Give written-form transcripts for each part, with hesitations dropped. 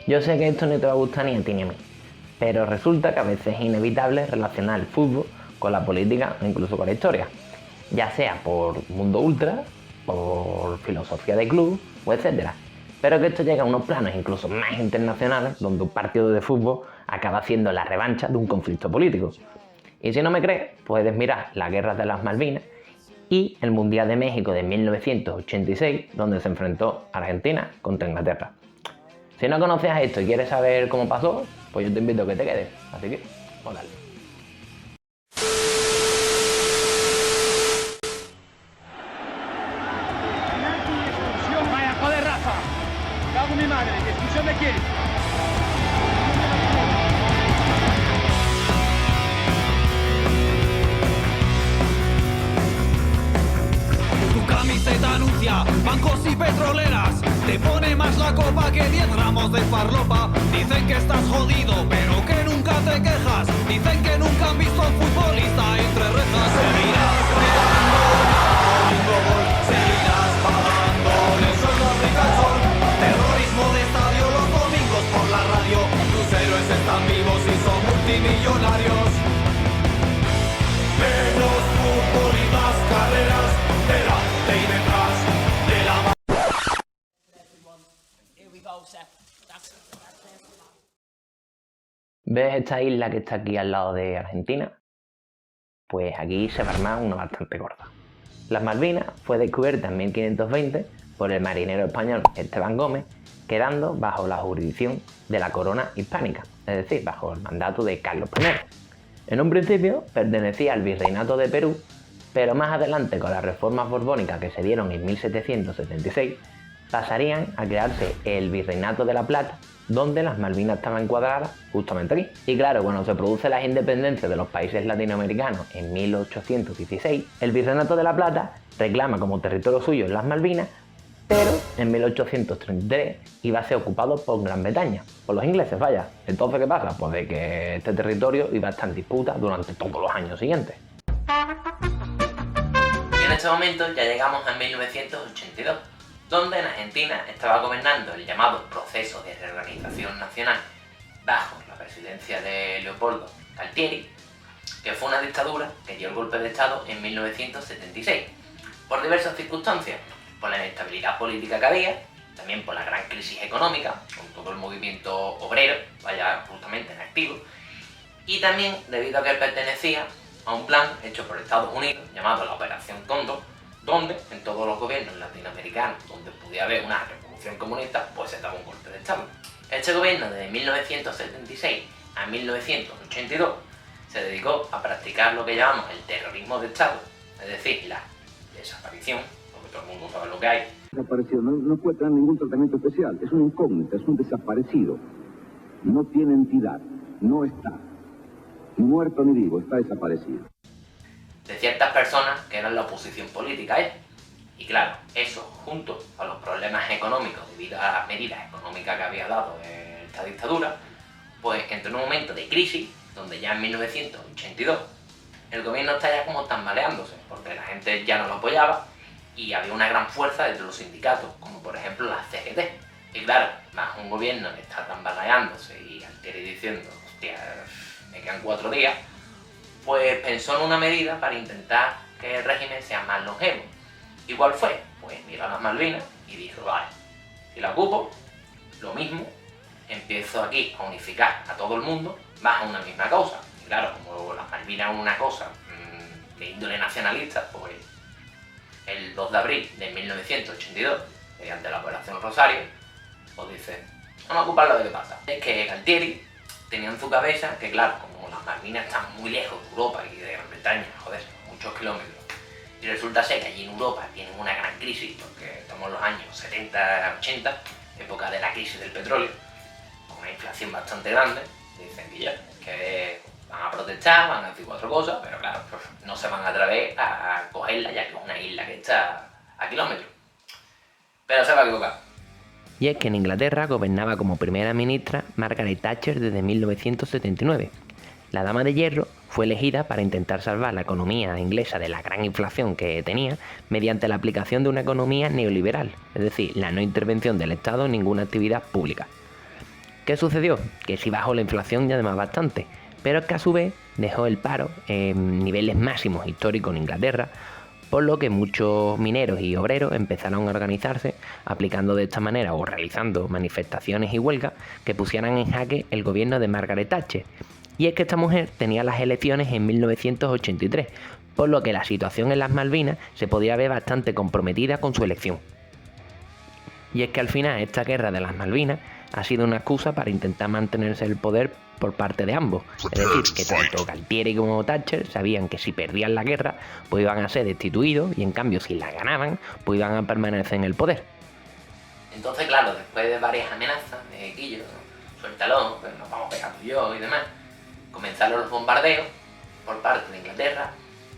Yo sé que esto no te va a gustar ni a ti ni a mí, pero resulta que a veces es inevitable relacionar el fútbol con la política o incluso con la historia, ya sea por mundo ultra, por filosofía de club o etcétera. Pero que esto llega a unos planos incluso más internacionales, donde un partido de fútbol acaba siendo la revancha de un conflicto político. Y si no me crees, puedes mirar las guerras de las Malvinas y el Mundial de México de 1986, donde se enfrentó Argentina contra Inglaterra. Si no conoces a esto y quieres saber cómo pasó, pues yo te invito a que te quedes. Así que, pues dale. Vaya, joder, Rafa. Cago en mi madre. ¿Qué expulsión de quién? Tu camiseta anuncia bancos y petroleras. Te pone más la copa que 10 gramos de farlopa. Dicen que estás jodido, pero que nunca te quejas. Dicen que nunca han visto a un futbolista entre rejas. Seguirás pegando gol, seguirás pagando el sueldo de calzón. Terrorismo de estadio los domingos por la radio. Tus héroes están vivos y son multimillonarios. Menos fútbol y más carreras, delante y detrás de la... ¿Ves esta isla que está aquí al lado de Argentina? Pues aquí se va a armar una bastante gorda. Las Malvinas fue descubierta en 1520 por el marinero español Esteban Gómez, quedando bajo la jurisdicción de la corona hispánica, es decir, bajo el mandato de Carlos I. En un principio pertenecía al Virreinato de Perú, pero más adelante, con las reformas borbónicas que se dieron en 1776, pasarían a crearse el Virreinato de la Plata, donde las Malvinas estaban encuadradas justamente aquí. Y claro, cuando se produce la independencia de los países latinoamericanos en 1816, el Virreinato de la Plata reclama como territorio suyo las Malvinas, pero en 1833 iba a ser ocupado por Gran Bretaña, por los ingleses, vaya. Entonces, ¿qué pasa? Pues de que este territorio iba a estar en disputa durante todos los años siguientes. Y en este momento ya llegamos a 1982, donde en Argentina estaba gobernando el llamado Proceso de Reorganización Nacional bajo la presidencia de Leopoldo Galtieri, que fue una dictadura que dio el golpe de Estado en 1976, por diversas circunstancias, por la inestabilidad política que había, también por la gran crisis económica, con todo el movimiento obrero, vaya justamente en activo, y también debido a que pertenecía a un plan hecho por Estados Unidos llamado la Operación Cóndor, donde en todos los gobiernos latinoamericanos donde pudiera haber una revolución comunista, pues se daba un golpe de Estado. Este gobierno desde 1976 a 1982 se dedicó a practicar lo que llamamos el terrorismo de Estado, es decir, la desaparición, porque todo el mundo sabe lo que hay. Desaparecido, no puede tener ningún tratamiento especial, es una incógnita, es un desaparecido, no tiene entidad, no está, ni muerto ni vivo, está desaparecido. De ciertas personas que eran la oposición política a él. Y claro, eso junto a los problemas económicos debido a las medidas económicas que había dado esta dictadura, pues entró en un momento de crisis donde ya en 1982 el gobierno está ya como tambaleándose, porque la gente ya no lo apoyaba y había una gran fuerza entre los sindicatos, como por ejemplo la CGT. Y claro, más un gobierno que está tambaleándose y Altieri diciendo, hostia, me quedan 4 días, pues pensó en una medida para intentar que el régimen sea más longevo. ¿Y cuál fue? Pues miró a las Malvinas y dijo, vale, si la ocupo, lo mismo, empiezo aquí a unificar a todo el mundo bajo una misma causa. Y claro, como las Malvinas es una cosa de índole nacionalista, pues el 2 de abril de 1982, mediante la Operación Rosario, pues dice, vamos a ocuparlo de qué pasa. Es que Galtieri tenía en su cabeza que claro, como las Malvinas están muy lejos de Europa y de Gran Bretaña, joder, muchos kilómetros, y resulta ser que allí en Europa tienen una gran crisis, porque estamos en los años 70-80, época de la crisis del petróleo, con una inflación bastante grande, dicen que ya, que van a protestar, van a decir 4 cosas, pero claro, pues no se van a atrever a cogerla, ya que es una isla que está a kilómetros. Pero se va a equivocar. Y es que en Inglaterra gobernaba como primera ministra Margaret Thatcher desde 1979. La Dama de Hierro fue elegida para intentar salvar la economía inglesa de la gran inflación que tenía mediante la aplicación de una economía neoliberal, es decir, la no intervención del Estado en ninguna actividad pública. ¿Qué sucedió? Que sí bajó la inflación y además bastante, pero es que a su vez dejó el paro en niveles máximos históricos en Inglaterra, por lo que muchos mineros y obreros empezaron a organizarse aplicando de esta manera o realizando manifestaciones y huelgas que pusieran en jaque el gobierno de Margaret Thatcher. Y es que esta mujer tenía las elecciones en 1983, por lo que la situación en las Malvinas se podía ver bastante comprometida con su elección. Y es que al final esta guerra de las Malvinas ha sido una excusa para intentar mantenerse el poder por parte de ambos. Es decir, que tanto Galtieri como Thatcher sabían que si perdían la guerra, pues iban a ser destituidos y en cambio si la ganaban, pues iban a permanecer en el poder. Entonces, claro, después de varias amenazas de Quillo, suéltalo, pues nos vamos pegando yo y demás, comenzaron los bombardeos por parte de Inglaterra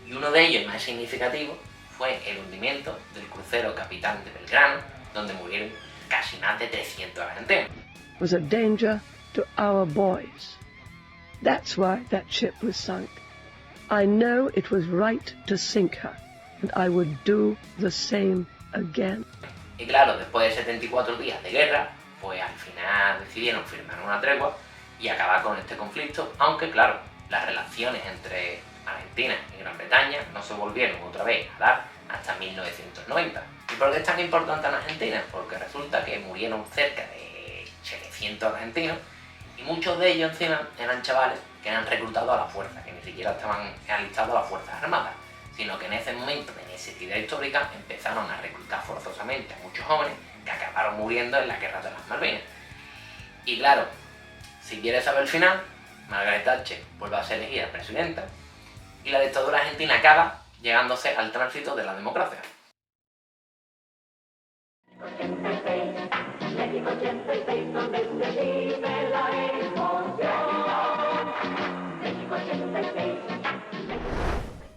y uno de ellos, más significativo, fue el hundimiento del crucero Capitán de Belgrano, donde murieron casi más de 300 argentinos. Was a danger to our boys. That's why that ship was sunk. I know it was right to sink her, and I would do the same again. Y claro, después de 74 días de guerra, pues al final decidieron firmar una tregua y acabar con este conflicto, aunque claro, las relaciones entre Argentina y Gran Bretaña no se volvieron otra vez a dar hasta 1990. ¿Y por qué es tan importante en Argentina? Porque resulta que murieron cerca de 700 argentinos y muchos de ellos encima eran chavales que eran reclutados a la fuerza, que ni siquiera estaban alistados a las Fuerzas Armadas, sino que en ese momento de necesidad histórica empezaron a reclutar forzosamente a muchos jóvenes que acabaron muriendo en la guerra de las Malvinas. Y claro, si quieres saber el final, Margaret Thatcher vuelve a ser elegida presidenta y la dictadura argentina acaba llegándose al tránsito de la democracia.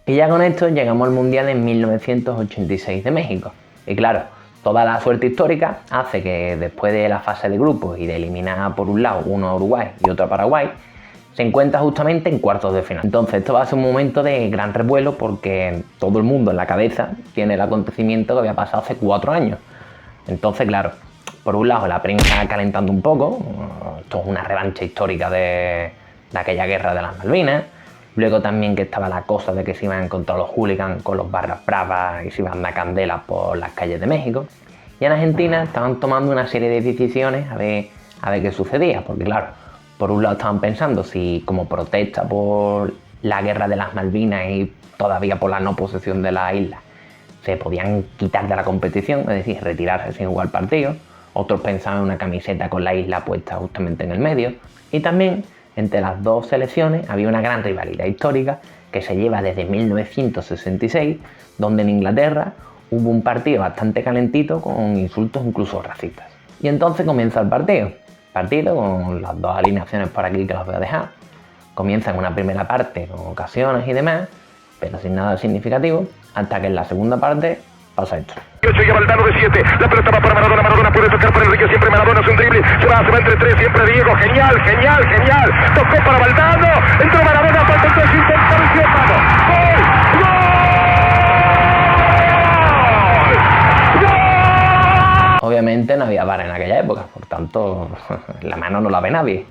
Y ya con esto llegamos al Mundial en 1986 de México. Y claro, toda la suerte histórica hace que después de la fase de grupos y de eliminar por un lado uno a Uruguay y otro a Paraguay, se encuentra justamente en cuartos de final. Entonces esto va a ser un momento de gran revuelo porque todo el mundo en la cabeza tiene el acontecimiento que había pasado hace 4 años. Entonces, claro, por un lado la prensa calentando un poco, esto es una revancha histórica de aquella guerra de las Malvinas. Luego también que estaba la cosa de que se iban a encontrar los hooligans con los barras bravas y se iban a dar candela por las calles de México. Y en Argentina estaban tomando una serie de decisiones a ver qué sucedía, porque claro, por un lado estaban pensando si como protesta por la guerra de las Malvinas y todavía por la no posesión de la isla se podían quitar de la competición, es decir, retirarse sin jugar partido. Otros pensaban en una camiseta con la isla puesta justamente en el medio. Y también entre las dos selecciones había una gran rivalidad histórica que se lleva desde 1966, donde en Inglaterra hubo un partido bastante calentito con insultos incluso racistas. Y entonces comienza el partido con las dos alineaciones por aquí que las voy a dejar. Comienza en una primera parte con ocasiones y demás, pero sin nada significativo, hasta que en la segunda parte pasa esto. Llega Valdano de 7, la pelota va para Maradona, Maradona puede tocar para Enrique, siempre Maradona hace un drible, se va entre 3, siempre Diego, genial, tocó para Valdano, entró Maradona, falta el 3, intenta, ¡gol! Obviamente no había VAR en aquella época, por tanto la mano no la ve nadie,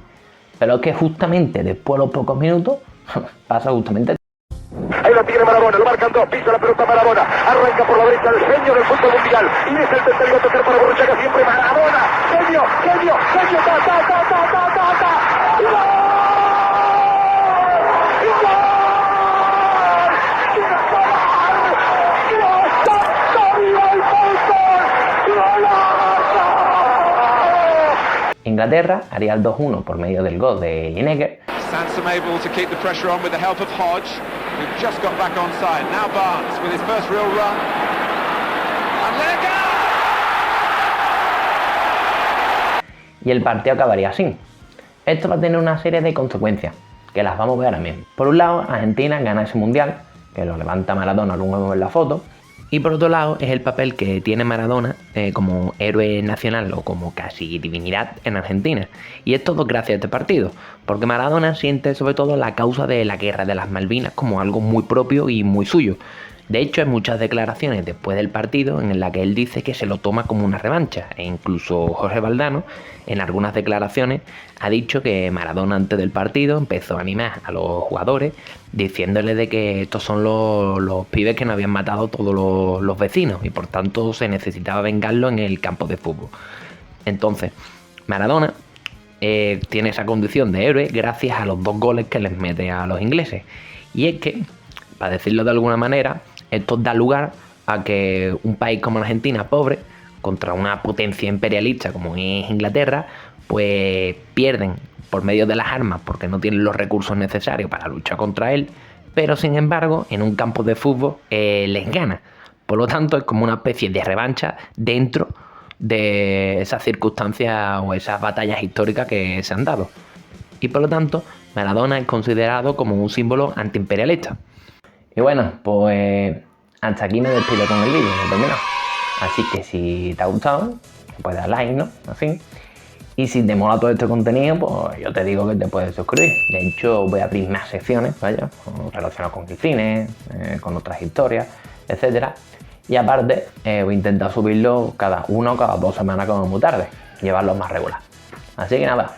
pero es que justamente después de los pocos minutos pasa justamente esto. Ahí la tiene Maradona, lo marcan dos, pisa la pelota Maradona, arranca por la derecha el genio del fútbol mundial, y es el tercero a tocar para Borruchaga, siempre Maradona, genio, Inglaterra haría el 2-1 por medio del gol de Lineker. Sansom able to keep the pressure on with the help of Hodge, who just got back on side. Now Barnes with his first real run. And Lineker! Y el partido acabaría así. Esto va a tener una serie de consecuencias, que las vamos a ver ahora mismo. Por un lado, Argentina gana ese mundial, que lo levanta Maradona, lo vemos en la foto. Y por otro lado, es el papel que tiene Maradona como héroe nacional o como casi divinidad en Argentina. Y es todo gracias a este partido, porque Maradona siente sobre todo la causa de la guerra de las Malvinas como algo muy propio y muy suyo. De hecho, hay muchas declaraciones después del partido en las que él dice que se lo toma como una revancha, e incluso Jorge Valdano en algunas declaraciones ha dicho que Maradona antes del partido empezó a animar a los jugadores diciéndoles de que estos son los pibes que nos habían matado todos los vecinos y por tanto se necesitaba vengarlo en el campo de fútbol. Entonces, Maradona tiene esa condición de héroe gracias a los 2 goles que les mete a los ingleses. Y es que, para decirlo de alguna manera, esto da lugar a que un país como Argentina, pobre, contra una potencia imperialista como es Inglaterra, pues pierden por medio de las armas porque no tienen los recursos necesarios para luchar contra él, pero sin embargo en un campo de fútbol les gana. Por lo tanto es como una especie de revancha dentro de esas circunstancias o esas batallas históricas que se han dado. Y por lo tanto Maradona es considerado como un símbolo antiimperialista. Y bueno, pues hasta aquí me despido con el vídeo, he terminado. Así que si te ha gustado, puedes dar like, ¿no? Así. Y si te mola todo este contenido, pues yo te digo que te puedes suscribir. De hecho, voy a abrir más secciones, vaya, relacionadas con el cine, con otras historias, etcétera. Y aparte, voy a intentar subirlo cada 1 o cada 2 semanas como muy tarde, llevarlo más regular. Así que nada,